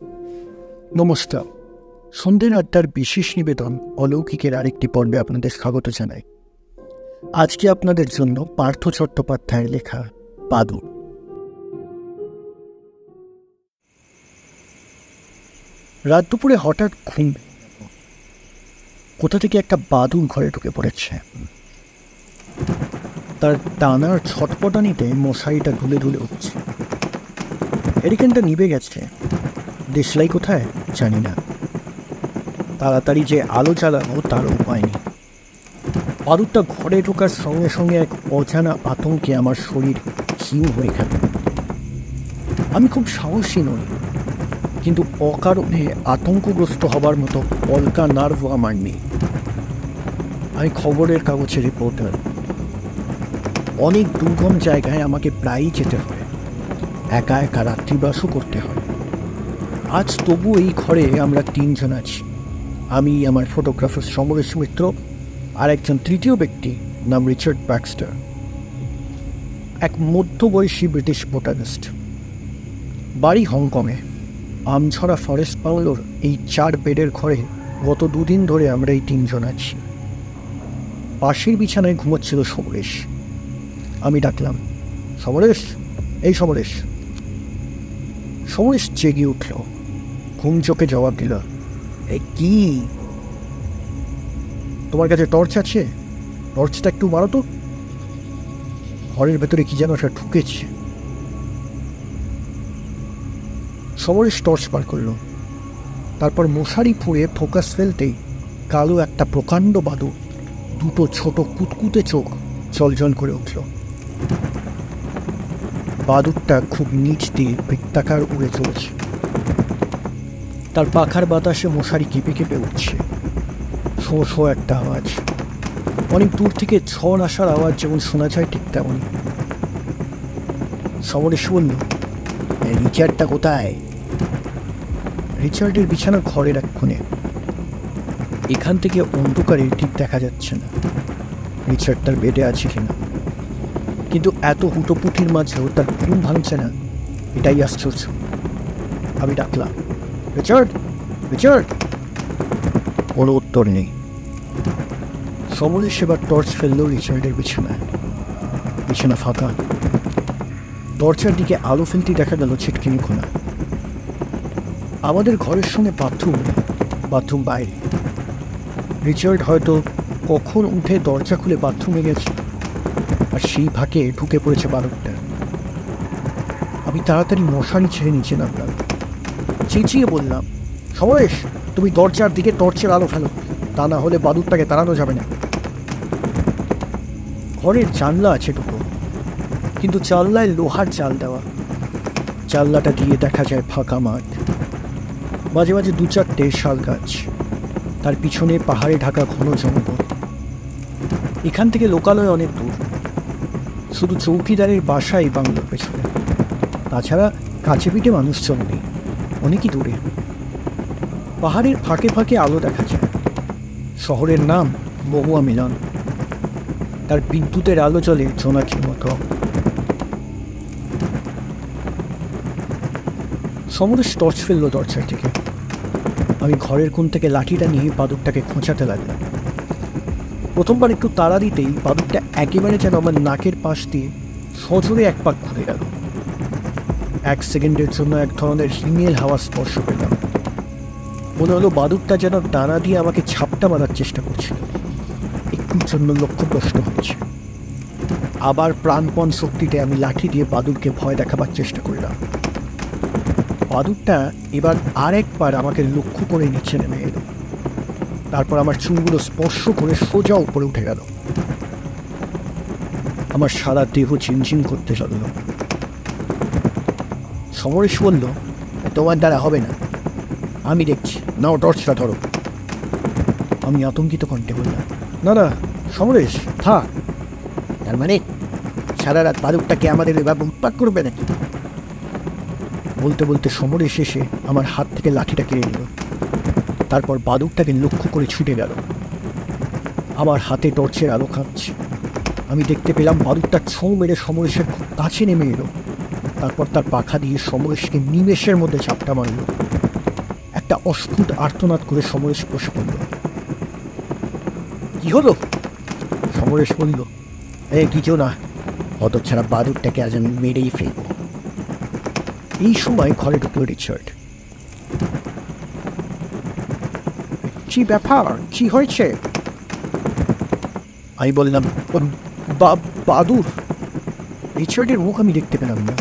নমস্কার। সন্ধ্যের আড্ডার বিশেষ নিবেদন অলৌকিকের আরেকটি পর্বে আপনাদের স্বাগত জানাই। আজকে আপনাদের জন্য পার্থ চট্টোপাধ্যায়ের লেখা বাদুড়। রাত দুপুরে হঠাৎ ঘুম কোথা থেকে একটা বাদুড় ঘরে ঢুকে পড়েছে। তার টানার ছটপটানিতে মশারিটা ঢুলে ঢুলে উঠছে। হেরিকেনটা নিভে গেছে, দেশলাই কোথায় জানি না। তাড়াতাড়ি যে আলো জ্বালানো তার উপায় নেই। বাদুড়টা ঘরে ঢোকার সঙ্গে সঙ্গে এক অজানা আতঙ্কে আমার শরীর হিম হয়ে গেল। আমি খুব সাহসী নই, কিন্তু অকারণে আতঙ্কগ্রস্ত হবার মতো পলকা নার্ভ আমার নেই। আমি খবরের কাগজের রিপোর্টার। অনেক দুর্গম জায়গায় আমাকে প্রায়ই যেতে হয়, একা একা রাত্রিবাসও করতে হয়। আজ তবু এই ঘরে আমরা তিনজন আছি। আমি, আমার ফটোগ্রাফার সমরেশ মিত্র, আর একজন তৃতীয় ব্যক্তি নাম রিচার্ড ব্যাক্সটার, এক মধ্যবয়সী ব্রিটিশ বোটানিস্ট। বাড়ি হংকংয়ে। আমছড়া ফরেস্ট বাংলোর এই 4 বেডের ঘরে গত 2 দিন ধরে আমরা এই তিনজন আছি। পাশের বিছানায় ঘুমোচ্ছিল সমরেশ। আমি ডাকলাম, সমরেশ, এই সমরেশ। সমরেশ জেগে উঠল, ঘুম চোখে জবাব দিল, এই কি? তোমার কাছে টর্চ আছে? টর্চটা একটু মারো তো। ঘরের ভেতরে কি যেন একটা ঢুকেছে। সমরেশ টর্চ বার করল। তারপর মশারি ফুঁড়ে ফোকাস ফেলতেই কালো একটা প্রকাণ্ড বাদুড়, 2 ছোট কুতকুতে চোখ জলজল করে উঠল। বাদুড়টা খুব নিচ দিয়ে বৃত্তাকার উড়ে চলেছে। তার পাখার বাতাসে মশারি কেঁপে কেঁপে উঠছে। শো শো একটা আওয়াজ, অনেক দূর থেকে ঝড় আসার আওয়াজ যেমন শোনা যায় ঠিক তেমনই। সমরেশ বলল, রিচার্ডটা কোথায়? রিচার্ডের বিছানা ঘরের এক কোণে। এখান থেকে অন্ধকারে ঠিক দেখা যাচ্ছে না রিচার্ড তার বেডে আছে কিনা, কিন্তু এত হুটোপুটির মাঝেও তার ঘুম ভাঙছে না, এটাই আশ্চর্য। আমি ডাকলাম, রিচার্ড, রিচার্ড। কোনো উত্তর নেই। সমরেশ এবার টর্চ ফেলল রিচার্ডের বিছানায়। বিছানা ফাঁকা। দরজার দিকে আলো ফেলতে দেখা গেল ছিটকিনি খোলা। আমাদের ঘরের সঙ্গে বাথরুম বাইরে। রিচার্ড হয়তো কখন উঠে দরজা খুলে বাথরুমে গেছে, আর সেই ফাঁকে ঢুকে পড়েছে বাদুড়টা। আমি তাড়াতাড়ি মশারি ছেড়ে নিচে নামলাম। চেঁচিয়ে বললাম, সমরেশ, তুমি দরজার দিকে টর্চের আলো ফেলো, তা না হলে বাদুড়টাকে তাড়ানো যাবে না। ঘরের জানলা আছে 2, কিন্তু জানলায় লোহার জাল দেওয়া। জানলাটা দিয়ে দেখা যায় ফাঁকা মাঠ, মাঝে মাঝে 2-4টে শাল গাছ, তার পিছনে পাহাড়ে ঢাকা ঘন জঙ্গল। এখান থেকে লোকালয় অনেক দূর, শুধু চৌকিদারের বাসাই বাংলোর পেছনে। তাছাড়া কাছে পিঠে মানুষজন নেই, অনেকই দূরে। পাহাড়ের ফাঁকে ফাঁকে আলো দেখা যায়। শহরের নাম মহুয়া মিলন। তার বিদ্যুতের আলো জ্বলে জোনাকির মতো। সমরেশ টর্চ ফেলল দরজার দিকে। আমি ঘরের কোণ থেকে লাঠিটা নিয়ে বাদুড়টাকে খোঁচাতে লাগলাম। প্রথমবার একটু তাড়া দিতেই বাদুড়টা একেবারে যেন আমার নাকের পাশ দিয়ে সজোরে এক পাক ঘুরে গেল। 1 সেকেন্ডের জন্য এক ধরনের হিমেল হাওয়া স্পর্শ পেলাম। মনে হলো বাদুড়টা যেন ডানা দিয়ে আমাকে ঝাপটা মারার চেষ্টা করছিল। একটুর জন্য লক্ষ্যভ্রষ্ট হয়েছে। আবার প্রাণপণ শক্তিতে আমি লাঠি দিয়ে বাদুড়কে ভয় দেখাবার চেষ্টা করলাম। বাদুড়টা এবার আরেকবার আমাকে লক্ষ্য করে নিচে নেমে এলো। তারপর আমার চুলগুলো স্পর্শ করে সোজা উপরে উঠে গেল। আমার সারা দেহ ঝিমঝিম করতে লাগলো। সমরেশ বলল, তোমার দ্বারা হবে না, আমি দেখছি, নাও টর্চটা ধরো। আমি আতঙ্কিত কণ্ঠে বললাম, না না সমরেশ, থাক। তার মানে সারা রাত বাদুড়টাকে আমাদের এভাবে উৎপাত করবে নাকি? বলতে বলতে সমরেশ এসে আমার হাত থেকে লাঠিটা কেড়ে নিল। তারপর বাদুড়টাকে লক্ষ্য করে ছুটে গেল। আমার হাতে টর্চের আলো খাচ্ছে। আমি দেখতে পেলাম বাদুড়টা ছোঁ মেরে সমরেশের খুব কাছে নেমে এলো। তারপর তার পাখা দিয়ে সমরেশকে নিমেষের মধ্যে ঝাপটা মারল। একটা অস্ফুট আর্তনাদ করে সমরেশ বসে পড়ল। কি হলো? সমরেশ বলল, কিছু না, হতচ্ছাড়া বাদুরটাকে আজ আমি মেরেই ফেলব। এই সময় ঘরে ঢুকলো রিচার্ড। কি ব্যাপার, কি হয়েছে? আমি বললাম, বাদুর। রিচার্ডের মুখ আমি দেখতে পেলাম না,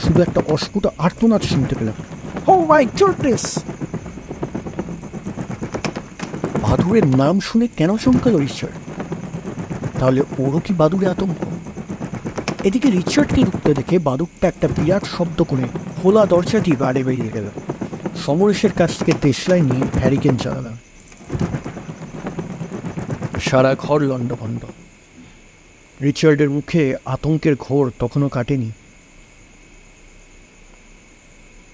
শুধু একটা অস্ফুট আর্তনাদ শুনতে পেলাম। ও মাই গডনেস! বাদুরের নাম শুনে কেন চমকালো রিচার্ড? তাহলে ওরও কি বাদুরে আতঙ্ক? এদিকে রিচার্ডকে ঢুকতে দেখে বাদুরটা একটা বিরাট শব্দ করে খোলা দরজা দিয়ে বাইরে বেরিয়ে গেল। সমরেশের কাছ থেকে দেশলাই নিয়ে হ্যারিকেন চালালাম। সারা ঘর লণ্ডভণ্ড। রিচার্ডের মুখে আতঙ্কের ঘোর তখনও কাটেনি।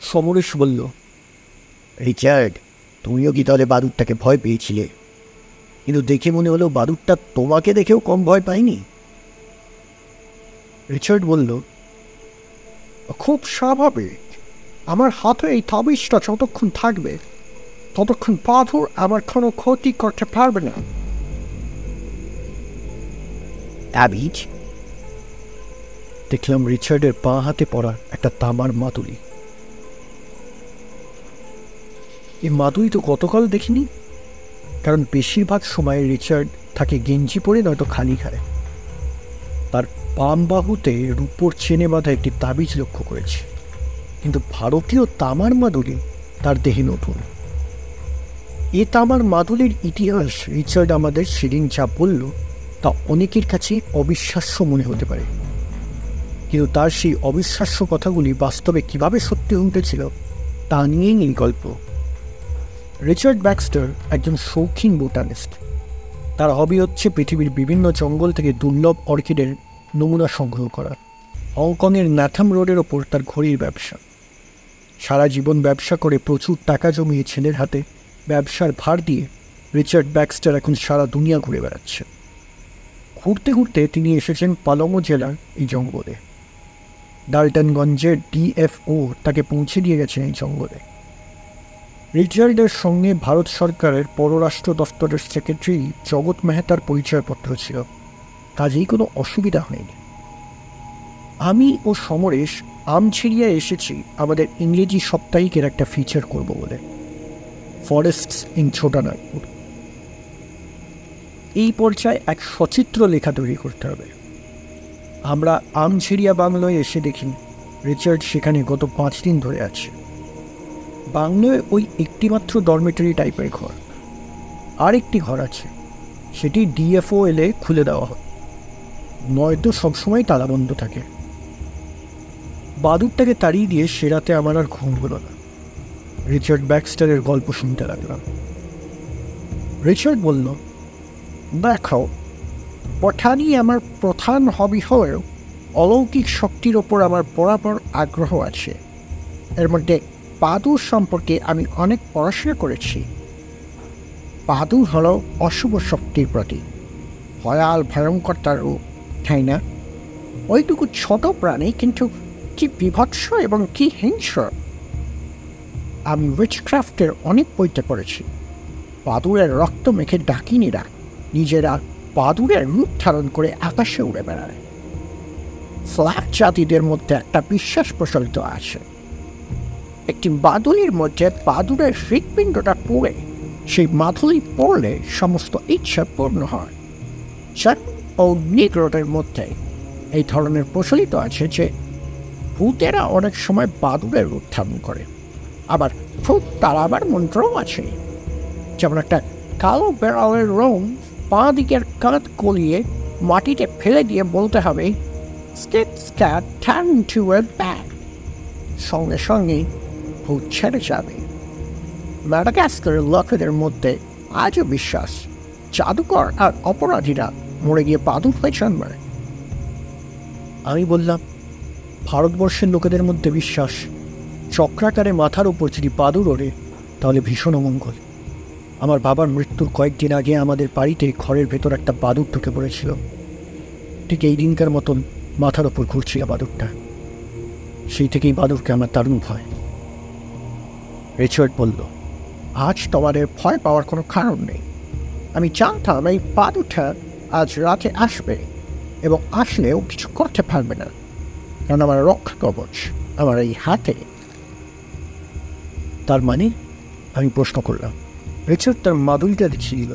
সমরেশ বলল, রিচার্ড, তুমিও কি তাহলে বাদুরটাকে ভয় পেয়েছিলে? কিন্তু দেখে মনে হলো বাদুরটা তোমাকে দেখেও কম ভয় পায়নি। রিচার্ড বলল, খুব স্বাভাবিক। আমার হাতে এই তাবিজটা যতক্ষণ থাকবে ততক্ষণ বাদুর আমার কোনো ক্ষতি করতে পারবে না। তাবিজ? দেখলাম রিচার্ডের বাঁ হাতে পড়া একটা তামার মাদুলি। এই মাদুলি তো গতকাল দেখিনি, কারণ বেশিরভাগ সময় রিচার্ড থাকে গেঞ্জি পরে নয়তো খালি খায়। তার বাম বাহুতে রূপোর চেনে বাঁধা একটি তাবিজ লক্ষ্য করেছে, কিন্তু ভারতীয় তামার মাদুলি তার দেহে নতুন। এ তামার মাদুলির ইতিহাস রিচার্ড আমাদের সেদিন যা বলল তা অনেকের কাছে অবিশ্বাস্য মনে হতে পারে, কিন্তু তার সেই অবিশ্বাস্য কথাগুলি বাস্তবে কিভাবে সত্যি উঠেছিল তা নিয়েই এই গল্প। রিচার্ড ব্যাক্সটার একজন শৌখিন বোটানিস্ট। তার হবি হচ্ছে পৃথিবীর বিভিন্ন জঙ্গল থেকে দুর্লভ অর্কিডের নমুনা সংগ্রহ করা। হংকংয়ের ন্যাথাম রোডের ওপর তার ঘড়ির ব্যবসা। সারা জীবন ব্যবসা করে প্রচুর টাকা জমিয়ে ছেলের হাতে ব্যবসার ভার দিয়ে রিচার্ড ব্যাক্সটার এখন সারা দুনিয়া ঘুরে বেড়াচ্ছে। ঘুরতে ঘুরতে তিনি এসেছেন পালমো জেলার এই জঙ্গলে। ডালটনগঞ্জের ডিএফও তাকে পৌঁছে দিয়ে গেছেন এই জঙ্গলে। রিচার্ডের সঙ্গে ভারত সরকারের পররাষ্ট্র দপ্তরের সেক্রেটারি জগৎ মেহতার পরিচয়পত্র ছিল, কাজেই কোনো অসুবিধা হয়নি। আমি ও সমরেশ আমছেড়িয়া এসেছি আমাদের ইংরেজি সাপ্তাহিকের একটা ফিচার করব বলে, ফরেস্টস ইন ছোটানাগপুর। এই পর্যায়ে এক সচিত্র লেখা তৈরি করতে হবে। আমরা আমছেড়িয়া বাংলোয় এসে দেখি রিচার্ড সেখানে গত 5 দিন ধরে আছে। বাংলোয় ওই একটিমাত্র ডরমেটরি টাইপের ঘর। আর একটি ঘর আছে, সেটি ডিএফও এলে খুলে দেওয়া হয়, নয়তো সবসময় তালাবন্ধ থাকে। বাদুরটাকে তাড়িয়ে দিয়ে সে রাতে আমার আর ঘুম হলো না। রিচার্ড ব্যাক্সটারের গল্প শুনতে লাগলাম। রিচার্ড বলল, দেখো, পঠানি আমার প্রধান হবি হলেও অলৌকিক শক্তির ওপর আমার বরাবর আগ্রহ আছে। এর মধ্যে বাদুর সম্পর্কে আমি অনেক পড়াশোনা করেছি। বাদুর হলো অশুভ শক্তির প্রতীক, ভয়াল ভয়ঙ্কর তার রূপ, তাই না? ওইটুকু ছোট প্রাণী, কিন্তু কি বিভৎস এবং কি হিংস্র! আমি উইচক্রাফটের অনেক বইতে পড়েছি। বাদুরের রক্ত মেখে ডাকিনীরা নিজেরা বাদুরের রূপ ধারণ করে আকাশে উড়ে বেড়ায়। ফ্ল্যাগ জাতিদের মধ্যে একটা বিশ্বাস প্রচলিত আছে, একটি মাদুলির মধ্যে বাদুরের হৃৎপিণ্ডটা পড়ে সেই মাদুলি পড়লে সমস্ত ইচ্ছা পূর্ণ হয়। ও নিগ্রোদের মধ্যে এই ধরনের প্রচলিত আছে যে ভূতেরা অনেক সময় বাদুরের রূপ ধারণ করে। আবার ভূত তাড়াবার মন্ত্রও আছে, যেমন একটা কালো বেড়ালের রং বাঁ দিকের কাঁধ গলিয়ে মাটিতে ফেলে দিয়ে বলতে হবে, state stat turn to A back. সঙ্গে সঙ্গে ভূত ছেড়ে যাবে। ম্যাডাগাস্কারের লোকেদের মধ্যে আজও বিশ্বাস জাদুকর আর অপরাধীরা মরে গিয়ে বাদুর হয়ে জন্মায়। আমি বললাম, ভারতবর্ষের লোকেদের মধ্যে বিশ্বাস চক্রাকারে মাথার উপর যদি বাদুর ওড়ে তাহলে ভীষণ অমঙ্গল। আমার বাবার মৃত্যুর কয়েকদিন আগে আমাদের বাড়িতে ঘরের ভেতর একটা বাদুর ঢুকে পড়েছিল। ঠিক এই দিনকার মতন মাথার ওপর ঘুরছিল বাদুরটা। সেই থেকেই বাদুরকে আমার দারুণ ভয়। রিচার্ড বলল, আজ তোমাদের ভয় পাওয়ার কোনো কারণ নেই। আমি জানতাম এই বাদুটা আজ রাতে আসবে, এবং আসলেও কিছু করতে পারবে না, কারণ আমার রক্ষা কবচ আমার এই হাতে। তার মানে? আমি প্রশ্ন করলাম। রিচার্ড তার মাদুলিটা দেখিয়ে দিল।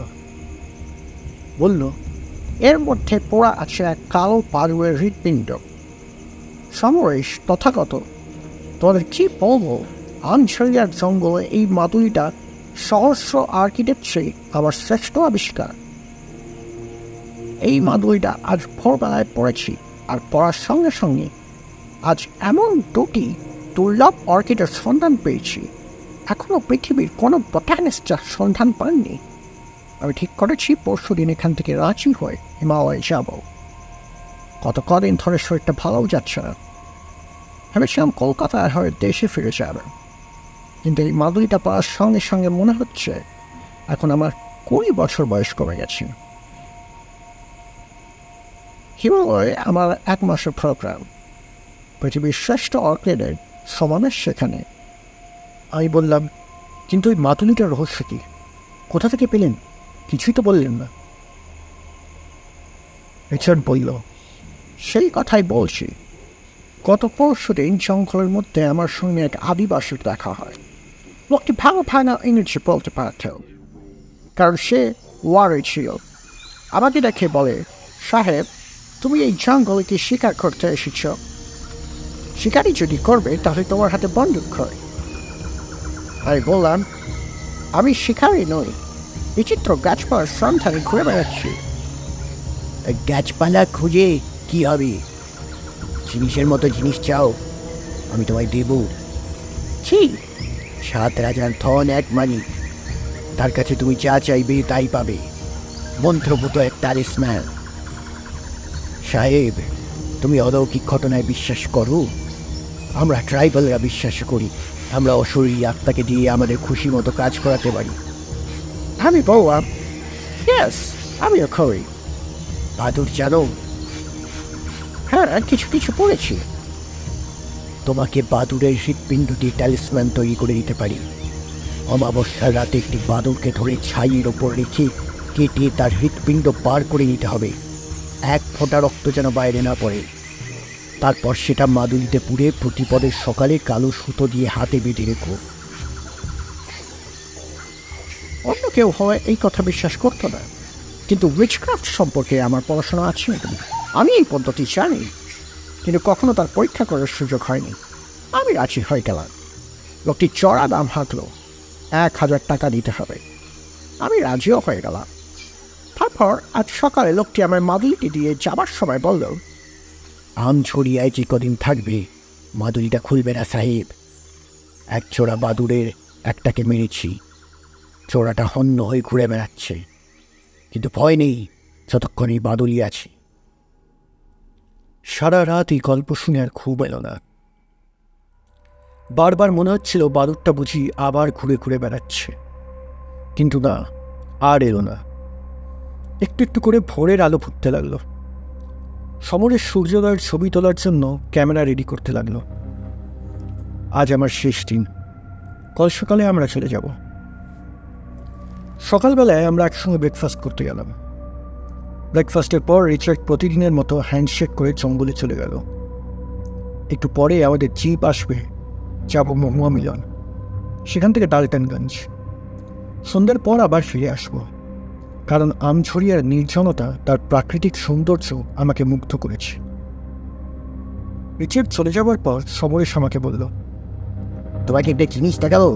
বলল, এর মধ্যে পোড়া আছে এক কালো পারুয়ের হৃৎপিণ্ড। সমরেশ, তথাগত, তোমাদের কি বলবো, আনছড়িয়ার জঙ্গলে এই মাদুলিটা সহস্র আর্কিটেকচারে আমার শ্রেষ্ঠ আবিষ্কার। এই মাদুলিটা আজ ভোরবেলায় পড়েছি, আর পড়ার সঙ্গে সঙ্গে আজ এমন দুটি দুর্লভ অর্কিডের সন্ধান পেয়েছি, এখনো পৃথিবীর কোনো বটানিস্টার সন্ধান পাননি। আমি ঠিক করেছি পরশু দিন এখান থেকে রাঁচি হয়ে হিমালয়ে যাব। গত কদিন ধরে শরীরটা ভালোও যাচ্ছে না। ভেবেছিলাম কলকাতায় হয়ে দেশে ফিরে যাবে, কিন্তু এই মাদুলিটা পাওয়ার সঙ্গে সঙ্গে মনে হচ্ছে এখন আমার 20 বছর বয়স কমে গেছে। হিমালয়ে আমার 1 মাসের প্রোগ্রাম, পৃথিবীর শ্রেষ্ঠ অর্কিডের সমাবেশ সেখানে। আমি বললাম, কিন্তু ওই মাদুলিটার রহস্য কি? কোথা থেকে পেলেন? কিছুই তো বললেন না। রিচার্ড বলল, সেই কথাই বলছি। গত পরশু দিন জঙ্গলের মধ্যে আমার সঙ্গে এক আদিবাসীর দেখা হয়। লোকটি ভালো ভাঙা ইংরেজি বলতে পারত, কারণ সে ওয়ারে ছিল। আমাকে দেখে বলে, সাহেব, তুমি এই জঙ্গলে কি শিকার করতে এসেছ? শিকারই যদি করবে তাহলে তোমার হাতে বন্দুক হয়। আমি বললাম, আমি শিকারই নই, বিচিত্র গাছপালার সন্ধানে ঘুরে বেড়াচ্ছি। গাছপালা খুঁজে কি হবে? জিনিসের মতো জিনিস চাও, আমি তোমায় দেব। ছি, 7 রাজার ধন এক মানি, তার কাছে তুমি যা চাইবে তাই পাবে। মন্ত্রভূত এক তালিসম্যান। সাহেব, তুমি অলৌকিক ঘটনায় বিশ্বাস করো? আমরা ট্রাইবালরা বিশ্বাস করি আমরা অশরীরী আত্মাকে দিয়ে আমাদের খুশি মতো কাজ করাতে পারি। আমি বললাম, ইয়েস, আমিও করি। বাদুর জানো? হ্যাঁ, কিছু কিছু পড়েছি। তোমাকে বাদুরের হৃৎপিণ্ড দিয়ে ট্যালিসম্যান তৈরি করে দিতে পারি। অমাবস্যার রাতে একটি বাদুরকে ধরে ছাইয়ের ওপর রেখে কেটে তার হৃৎপিণ্ড বার করে নিতে হবে, 1 ফোঁটা রক্ত যেন বাইরে না পড়ে। তারপর সেটা মাদুলিতে পুড়ে প্রতিপদের সকালে কালো সুতো দিয়ে হাতে বেঁধে রেখো। অন্য কেউ হয় এই কথা বিশ্বাস করতো না, কিন্তু উইচক্রাফট সম্পর্কে আমার পড়াশোনা আছে, আমি এই পদ্ধতি জানি, কিন্তু কখনো তার পরীক্ষা করার সুযোগ হয়নি। আমি রাজি হয়ে গেলাম। লোকটি চড়া দাম হাঁকলো, 1000 টাকা দিতে হবে। আমি রাজিও হয়ে গেলাম। তারপর আজ সকালে লোকটি আমার মাদুলিটি দিয়ে যাবার সময় বলল, আমছড়িয়ায় যে কদিন থাকবে মাদুলিটা খুলবে না সাহেব। 1 চোরা বাদুরের একটাকে মেরেছি, চোরাটা হন্য হয়ে ঘুরে বেড়াচ্ছে, কিন্তু ভয় নেই, যতক্ষণ এই বাদুলি আছে। সারা রাত এই গল্প শুনে আর খুব এলো না। বারবার মনে হচ্ছিল বাদুরটা বুঝি আবার ঘুরে ঘুরে বেড়াচ্ছে, কিন্তু না, আর এলো না। একটু একটু করে ভোরের আলো ফুটতে লাগলো। সমরের সূর্যোদয়ের ছবি তোলার জন্য ক্যামেরা রেডি করতে লাগলো। আজ আমার শেষ দিন, কাল সকালে আমরা চলে যাব। সকালবেলায় আমরা একসঙ্গে ব্রেকফাস্ট করতে গেলাম। ব্রেকফাস্টের পর রিচার্ড প্রতিদিনের মতো হ্যান্ডশেক করে জঙ্গলে চলে গেল। একটু পরে আমাদের জিপ আসবে, যাব মহুয়া মিলন, সেখান থেকে ডালটনগঞ্জ। সন্ধ্যার পর আবার ফিরে আসব, কারণ আমঝরিয়ার নির্জনতা তার প্রাকৃতিক সৌন্দর্য আমাকে মুগ্ধ করেছে। রিচার্ড চলে যাবার পর সমরেশ আমাকে বলল, তোমাকে একটা জিনিস দেখাবো।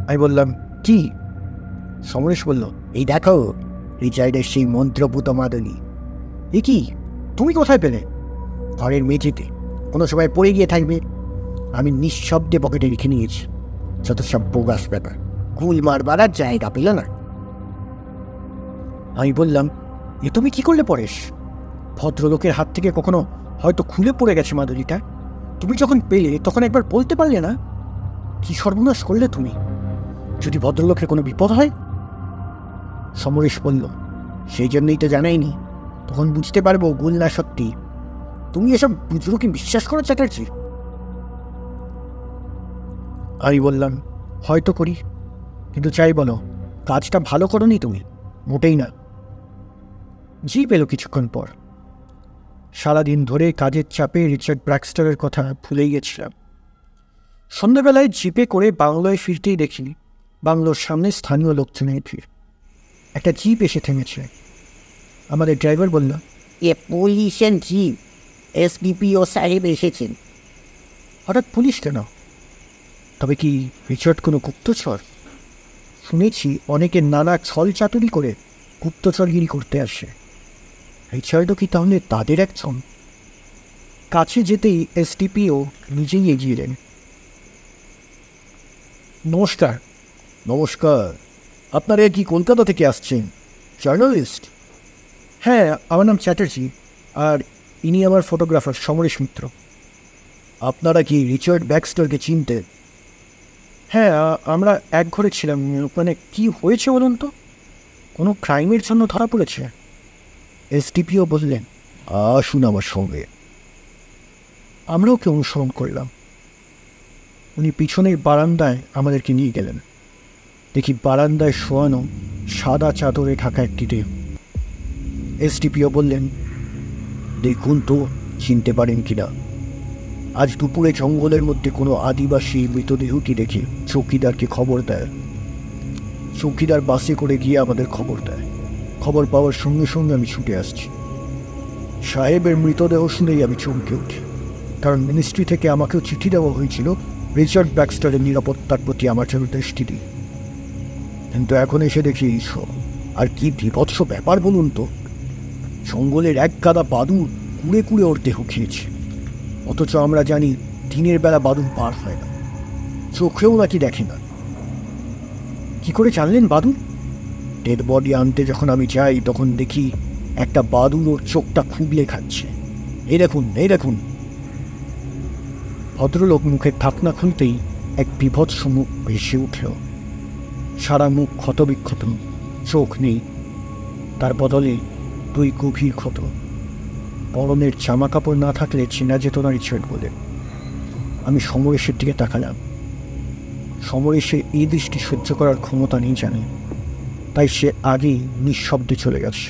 আমি বললাম, কি? সমরেশ বলল, এই দেখো, রিচার্ডের সেই মন্ত্রপুত মাদুলি। এ কি, তুমি কোথায় পেলে? ঘরের মেঝেতে, কোনো সময় পড়ে গিয়ে থাকবে, আমি নিঃশব্দে পকেটে রেখে নিয়েছি। যত সব বোগাস ব্যাপার, কুল মারবার আর জায়গা পেল না। আমি বললাম, এ তুমি কি করলে পরেশ? ভদ্রলোকের হাত থেকে কখনো হয়তো খুলে পড়ে গেছে মাদুলিটা, তুমি যখন পেলে তখন একবার বলতে পারলে না? কি সর্বনাশ করলে তুমি! যদি ভদ্রলোকের কোনো বিপদ হয়? সমরেশ বলল, সেই জন্যই তো জানাইনি, তখন বুঝতে পারবো গুল না সত্যি। তুমি এসব বুজরুকে বিশ্বাস করো চ্যাটার্জি? আমি বললাম, হয়তো করি, কিন্তু চাই বলো, কাজটা ভালো করোনি তুমি, মোটেই না। জিপ এলো কিছুক্ষণ পর। সারাদিন ধরে কাজের চাপে রিচার্ড ব্র্যাক্সটারের কথা ভুলেই গেছিলাম। সন্ধ্যাবেলায় জিপে করে বাংলোয় ফিরতেই দেখি বাংলোর সামনে স্থানীয় লোকজনের ভিড়। একটা জিপ এসে থেমেছে। আমাদের ড্রাইভার বলল, এ পুলিশের জিপ, এসডিপিও সাহেব এসেছেন। হঠাৎ পুলিশ কেন? তবে কি রিচার্ড কোনো গুপ্তচর? শুনেছি অনেকে নানা ছল চাতুরি করে গুপ্তচরগিরি করতে আসে। রিচার্ডও কি তাহলে তাদের একজন? কাছে যেতেই এসডিপিও নিজেই এগিয়ে এলেন। নমস্কার। নমস্কার। আপনারা কি কলকাতা থেকে আসছেন? জার্নালিস্ট? হ্যাঁ, আমার নাম চ্যাটার্জি, আর ইনি আমার ফটোগ্রাফার সমরেশ মিত্র। আপনারা কি রিচার্ড ব্যাক্সটারকে চিনতেন? হ্যাঁ, আমরা এক ঘরে ছিলাম। মানে কি হয়েছে বলুন তো? কোনো ক্রাইমের জন্য ধরা পড়েছে? এসডিপিও বললেন, আসুন আমার সঙ্গে। আমরাও ওকে অনুসরণ করলাম। উনি পিছনের বারান্দায় আমাদেরকে নিয়ে গেলেন। দেখি বারান্দায় শোয়ানো সাদা চাদরে ঢাকা একটি দেহ। এসডিপিও বললেন, দেখুন তো চিনতে পারেন কিনা। আজ দুপুরে জঙ্গলের মধ্যে কোনো আদিবাসী মৃতদেহটি দেখে চৌকিদারকে খবর দেয়। চৌকিদার বাসে করে গিয়ে আমাদের খবর দেয়। খবর পাওয়ার সঙ্গে সঙ্গে আমি ছুটে আসছি। সাহেবের মৃতদেহ শুনেই আমি চমকে উঠি, কারণ মিনিস্ট্রি থেকে আমাকেও চিঠি দেওয়া হয়েছিল রিচার্ড ব্যাক্সটারের নিরাপত্তার প্রতি আমার যেন দৃষ্টি দিই। কিন্তু এখন এসে দেখি আর কি বিভৎস ব্যাপার বলুন তো। জঙ্গলের এক গাদা বাদুড় কুড়ে কুড়ে ওর দেহ খেয়েছে, অথচ আমরা জানি দিনের বেলা বাদুড় পার হয় না, চোখেও নাকি দেখে না। কি করে জানলেন বাদুড়? ডেড বডি আনতে যখন আমি যাই তখন দেখি একটা বাদুড় ওর চোখটা খুবলে খাচ্ছে। এই দেখুন, এই দেখুন। ভদ্রলোক মুখের ঢাকনা খুলতেই এক বিভৎস মুখ ভেসে উঠল। সারা মুখ ক্ষতবিক্ষত, চোখ নেই, তার বদলে দুই গভীর ক্ষত। পরনের জামা কাপড় না থাকলে চেনা যেত না রিচার্ড বলে। আমি সমরেশের দিকে তাকালাম। সমরেশের এই দৃষ্টি সহ্য করার ক্ষমতা নেই জানে, তাই সে আগেই নিঃশব্দে চলে গেছে।